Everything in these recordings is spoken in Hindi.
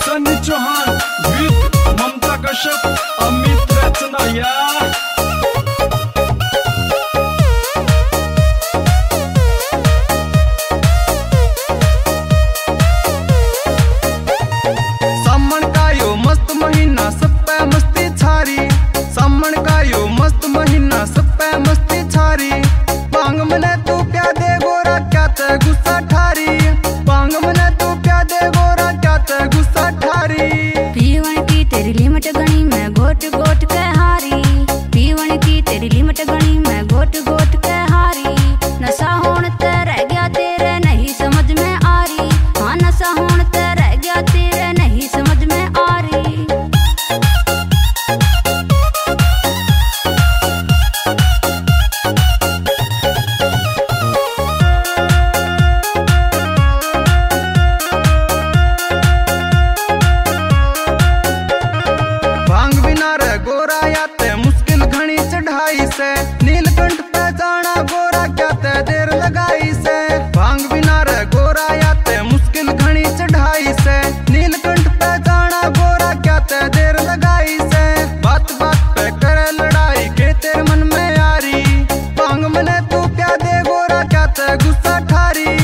सनी चौहान विथ ममता कश्यप अमित रचना या सामन का यो मस्त महीना सब पे मस्ती छारी, सामन का यो मस्त महीना सब पे मस्ती छारी। पांग मने तू क्या दे गोरा क्या ते गुस्सा ठारी, पांग मने तू क्या दे गोरा क्या ते गुस्सा ठारी। पीवन की तेरी लिमिट गणी मैं घोट घोट के हारी, पीवन की तेरी लिमिट गणी मैं घोट घोट के हारी। नशा होन ते रह गया तेरे नहीं समझ में आ रही, हाँ नशा होन ते रह गया तेरे नहीं समझ में आ रही। भांग बिना रे गोरा याते मुश्किल घनी चढ़ाई से, नीलकंठ पे जाना गोरा क्या ते देर लगाई से। भांग बिना रे गोरा याते मुश्किल घनी चढ़ाई से, नीलकंठ पे जाना गोरा क्या ते देर लगाई से। बात बात पे करे लड़ाई के तेरे मन में यारी, भांग मने तू क्या दे गोरा क्या ते गुस्सा ठारी,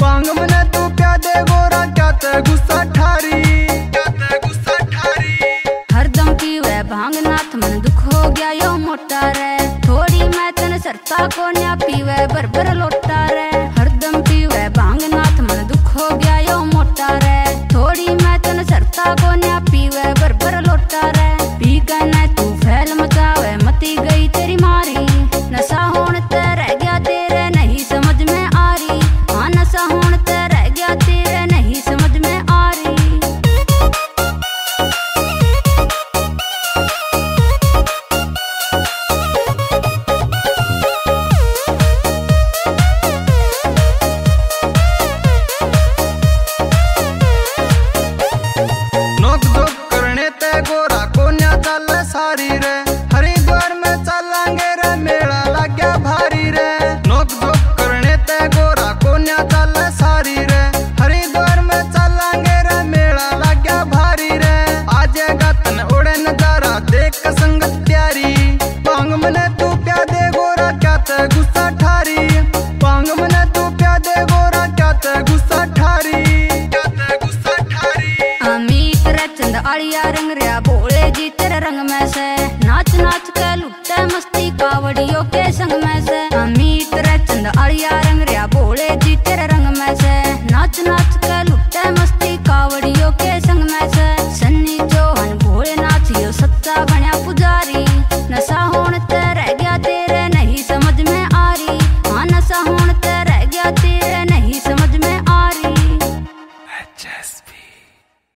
भांग मने तू क्या दे गोरा क्या ते गुस्सा ठारी, क्या ते गुस्सा ठारी। हरदम पीवे भांग नाथ मन दुख हो गया यो मोटा रे, थोड़ी मैं तन सरता को न्या पीवे भर लोटा रे। हरदम पीवे भांग नाथ मन दुख हो गया यो मोटा रे, थोड़ी मैं तन सरता को न्या पीवे भर लोटा रे। पी कने तू फैल मचावे मती गई तेरी मारी, नशा होन ते रह गया तेरे नहीं समझ में आ रही, हाँ नशा होन ते रह गया तेरे नहीं समझ में आ रही। नोक झोंक करने ते गोरा कोन्या चल सारी रे, हरिद्वार में चलांगे रे मेला लग गया भारी रे। नोक झोंक करने ते गोरा कोन्या चल सारी रे, हरिद्वार में चलांगे रे मेला लग गया भारी रे। आज गतन उड़े नजारा देख संगत प्यारी, पांग मने तू क्या दे गोरा क्या ते गुस्सा ठारी, पांग मने तू क्या दे गोरा क्या ते गुस्सा ठारी, क्या ते गुस्सा ठारी। अमित रचंद आलिया रंग रिया भोले जी तेरे रंग में से, नाच नाच के लुटे मस्ती कावड़ियों के संग में से। अमित रचंद आलिया रंग रिया भोले जी तेरे रंग में से, नाच नाच के लुटे मस्ती कावड़ियों के संग में से। सन्नी चौहान भोले नाच यो सच्चा